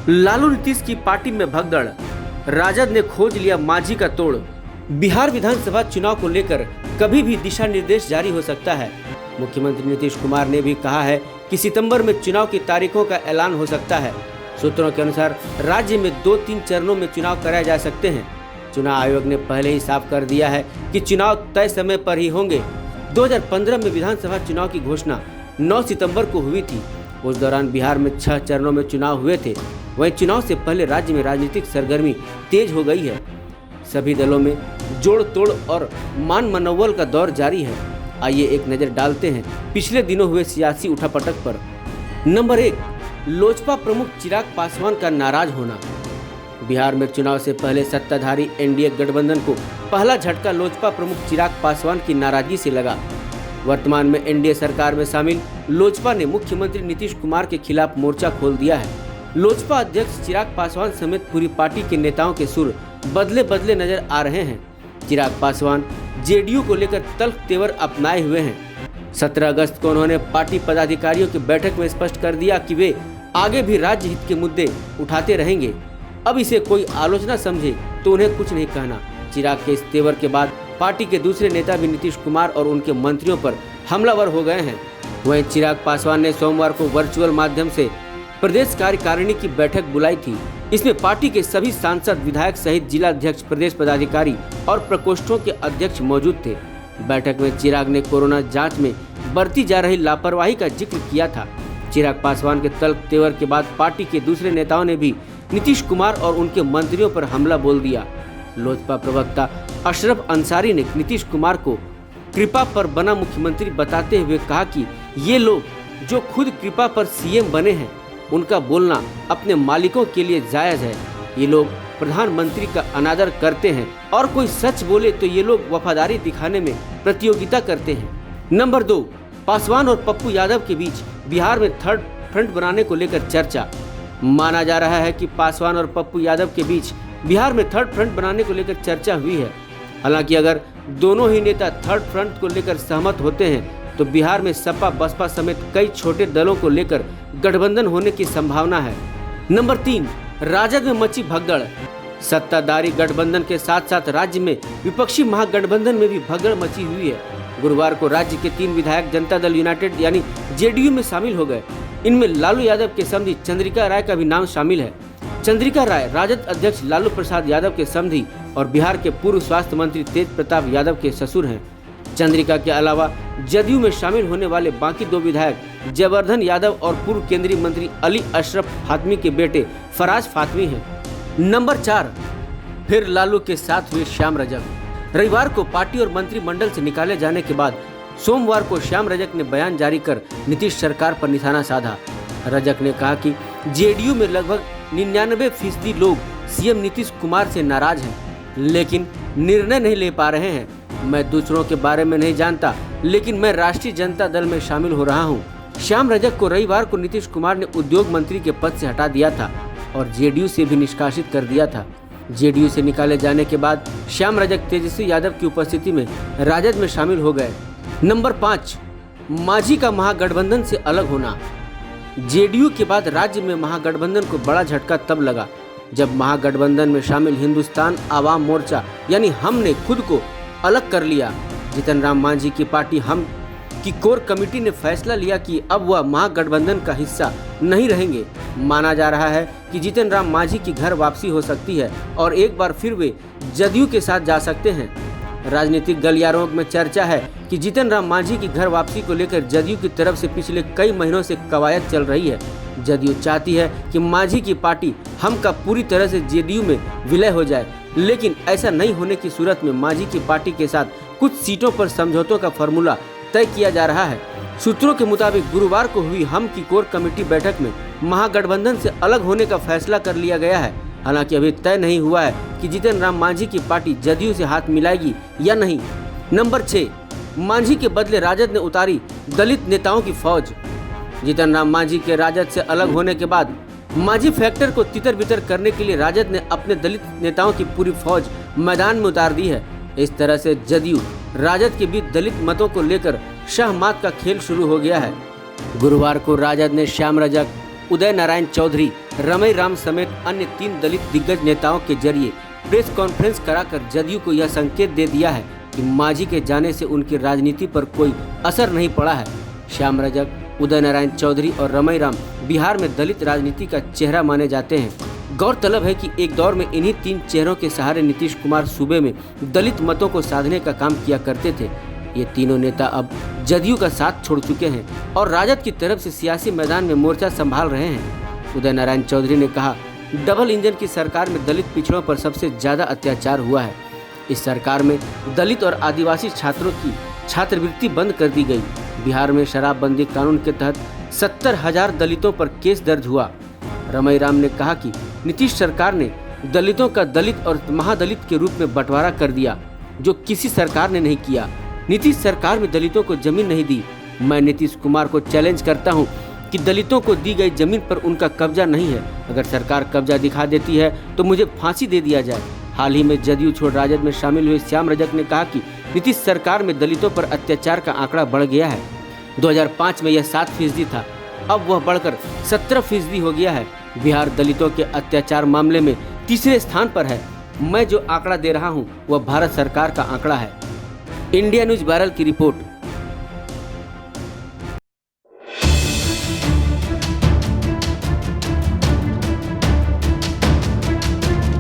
लालू नीतीश की पार्टी में भगदड़, राजद ने खोज लिया मांझी का तोड़। बिहार विधानसभा चुनाव को लेकर कभी भी दिशा निर्देश जारी हो सकता है। मुख्यमंत्री नीतीश कुमार ने भी कहा है कि सितंबर में चुनाव की तारीखों का ऐलान हो सकता है। सूत्रों के अनुसार राज्य में 2-3 चरणों में चुनाव कराए जा सकते हैं। चुनाव आयोग ने पहले ही साफ कर दिया है कि चुनाव तय समय पर ही होंगे। 2015 में विधानसभा चुनाव की घोषणा 9 सितंबर को हुई थी। उस दौरान बिहार में 6 चरणों में चुनाव हुए थे। वहीं चुनाव से पहले राज्य में राजनीतिक सरगर्मी तेज हो गई है। सभी दलों में जोड़ तोड़ और मान मनोबल का दौर जारी है। आइए एक नज़र डालते हैं पिछले दिनों हुए सियासी उठापटक पर। नंबर 1, लोजपा प्रमुख चिराग पासवान का नाराज होना। बिहार में चुनाव से पहले सत्ताधारी एनडीए गठबंधन को पहला झटका लोजपा प्रमुख चिराग पासवान की नाराजगी से लगा। वर्तमान में एनडीए सरकार में शामिल लोजपा ने मुख्यमंत्री नीतीश कुमार के खिलाफ मोर्चा खोल दिया है। लोजपा अध्यक्ष चिराग पासवान समेत पूरी पार्टी के नेताओं के सुर बदले बदले नजर आ रहे हैं। चिराग पासवान जेडीयू को लेकर तल्ख तेवर अपनाए हुए हैं। 17 अगस्त को उन्होंने पार्टी पदाधिकारियों की बैठक में स्पष्ट कर दिया कि वे आगे भी राज्य हित के मुद्दे उठाते रहेंगे। अब इसे कोई आलोचना समझे तो उन्हें कुछ नहीं कहना। चिराग के इस तेवर के बाद पार्टी के दूसरे नेता भी नीतीश कुमार और उनके मंत्रियों पर हमलावर हो गए हैं। वहीं चिराग पासवान ने सोमवार को वर्चुअल माध्यम से प्रदेश कार्यकारिणी की बैठक बुलाई थी। इसमें पार्टी के सभी सांसद, विधायक सहित जिला अध्यक्ष, प्रदेश पदाधिकारी और प्रकोष्ठों के अध्यक्ष मौजूद थे। बैठक में चिराग ने कोरोना जांच में बरती जा रही लापरवाही का जिक्र किया था। चिराग पासवान के तल्ख तेवर के बाद पार्टी के दूसरे नेताओं ने भी नीतीश कुमार और उनके मंत्रियों पर हमला बोल दिया। लोजपा प्रवक्ता अशरफ अंसारी ने नीतीश कुमार को कृपा पर बना मुख्यमंत्री बताते हुए कहा कि ये लोग जो खुद कृपा पर सीएम बने हैं, उनका बोलना अपने मालिकों के लिए जायज है। ये लोग प्रधानमंत्री का अनादर करते हैं और कोई सच बोले तो ये लोग वफादारी दिखाने में प्रतियोगिता करते हैं। नंबर 2, पासवान और पप्पू यादव के बीच बिहार में थर्ड फ्रंट बनाने को लेकर चर्चा। माना जा रहा है कि पासवान और पप्पू यादव के बीच बिहार में थर्ड फ्रंट बनाने को लेकर चर्चा हुई है। हालांकि अगर दोनों ही नेता थर्ड फ्रंट को लेकर सहमत होते हैं तो बिहार में सपा, बसपा समेत कई छोटे दलों को लेकर गठबंधन होने की संभावना है। नंबर 3, राजद में मची भगदड़। सत्ताधारी गठबंधन के साथ साथ राज्य में विपक्षी महागठबंधन में भी भगदड़ मची हुई है। गुरुवार को राज्य के 3 विधायक जनता दल यूनाइटेड यानी जेडीयू में शामिल हो गए। इनमें लालू यादव के समधी चंद्रिका राय का भी नाम शामिल है। चंद्रिका राय राजद अध्यक्ष लालू प्रसाद यादव के समधी और बिहार के पूर्व स्वास्थ्य मंत्री तेज प्रताप यादव के ससुर हैं। चंद्रिका के अलावा जदयू में शामिल होने वाले बाकी 2 विधायक जयवर्धन यादव और पूर्व केंद्रीय मंत्री अली अशरफ फातमी के बेटे फराज फातमी हैं। नंबर 4, फिर लालू के साथ हुए श्याम रजक। रविवार को पार्टी और मंत्रिमंडल से निकाले जाने के बाद सोमवार को श्याम रजक ने बयान जारी कर नीतीश सरकार पर निशाना साधा। रजक ने कहा कि जेडीयू में लगभग 99% लोग सीएम नीतीश कुमार से नाराज हैं, लेकिन निर्णय नहीं ले पा रहे हैं। मैं दूसरों के बारे में नहीं जानता, लेकिन मैं राष्ट्रीय जनता दल में शामिल हो रहा हूं। श्याम रजक को रविवार को नीतीश कुमार ने उद्योग मंत्री के पद से हटा दिया था और जेडीयू से भी निष्कासित कर दिया था। जेडीयू से निकाले जाने के बाद श्याम रजक तेजस्वी यादव की उपस्थिति में राजद में शामिल हो गए। नंबर 5, मांझी का महागठबंधन से अलग होना। जेडीयू के बाद राज्य में महागठबंधन को बड़ा झटका तब लगा जब महागठबंधन में शामिल हिंदुस्तान आवाम मोर्चा यानी हम ने खुद को अलग कर लिया। जीतन राम मांझी की पार्टी हम की कोर कमेटी ने फैसला लिया कि अब वह महागठबंधन का हिस्सा नहीं रहेंगे। माना जा रहा है कि जीतन राम मांझी की घर वापसी हो सकती है और एक बार फिर वे जदयू के साथ जा सकते हैं। राजनीतिक गलियारों में चर्चा है कि जीतन राम मांझी की घर वापसी को लेकर जदयू की तरफ से पिछले कई महीनों से कवायद चल रही है। जदयू चाहती है कि मांझी की पार्टी हम का पूरी तरह से जेडीयू में विलय हो जाए, लेकिन ऐसा नहीं होने की सूरत में मांझी की पार्टी के साथ कुछ सीटों पर समझौतों का फॉर्मूला तय किया जा रहा है। सूत्रों के मुताबिक गुरुवार को हुई हम की कोर कमेटी बैठक में महागठबंधन से अलग होने का फैसला कर लिया गया है। हालांकि अभी तय नहीं हुआ है कि जीतन राम मांझी की पार्टी जदयू से हाथ मिलाएगी या नहीं। नंबर 6, मांझी के बदले राजद ने उतारी दलित नेताओं की फौज। जीतन राम मांझी के राजद से अलग होने के बाद मांझी फैक्टर को तितर बितर करने के लिए राजद ने अपने दलित नेताओं की पूरी फौज मैदान में उतार दी है। इस तरह से जदयू राजद के बीच दलित मतों को लेकर शाहमात का खेल शुरू हो गया है। गुरुवार को राजद ने श्याम रजक, उदय नारायण चौधरी रमई राम समेत अन्य 3 दलित दिग्गज नेताओं के जरिए प्रेस कॉन्फ्रेंस कराकर जदयू को यह संकेत दे दिया है कि मांझी के जाने से उनकी राजनीति पर कोई असर नहीं पड़ा है। श्याम रजक, उदय नारायण चौधरी और रमई राम बिहार में दलित राजनीति का चेहरा माने जाते हैं। गौरतलब है कि एक दौर में इन्हीं 3 चेहरों के सहारे नीतीश कुमार सूबे में दलित मतों को साधने का काम किया करते थे। ये तीनों नेता अब जदयू का साथ छोड़ चुके हैं और राजद की तरफ से सियासी मैदान में मोर्चा संभाल रहे हैं। उदय नारायण चौधरी ने कहा, डबल इंजन की सरकार में दलित पिछड़ों पर सबसे ज्यादा अत्याचार हुआ है। इस सरकार में दलित और आदिवासी छात्रों की छात्रवृत्ति बंद कर दी गई। बिहार में शराबबंदी कानून के तहत 70,000 दलितों पर केस दर्ज हुआ। रमई राम ने कहा कि नीतीश सरकार ने दलितों का दलित और महादलित के रूप में बंटवारा कर दिया, जो किसी सरकार ने नहीं किया। नीतीश सरकार में दलितों को जमीन नहीं दी। मैं नीतीश कुमार को चैलेंज करता हूं कि दलितों को दी गई जमीन पर उनका कब्जा नहीं है। अगर सरकार कब्जा दिखा देती है तो मुझे फांसी दे दिया जाए। हाल ही में जदयू छोड़ राजद में शामिल हुए श्याम रजक ने कहा कि नीतीश सरकार में दलितों पर अत्याचार का आंकड़ा बढ़ गया है। 2005 में यह 7% था, अब वह बढ़कर 17% हो गया है। बिहार दलितों के अत्याचार मामले में तीसरे स्थान पर है। मैं जो आंकड़ा दे रहा हूं वह भारत सरकार का आंकड़ा है। इंडिया न्यूज वायरल की रिपोर्ट।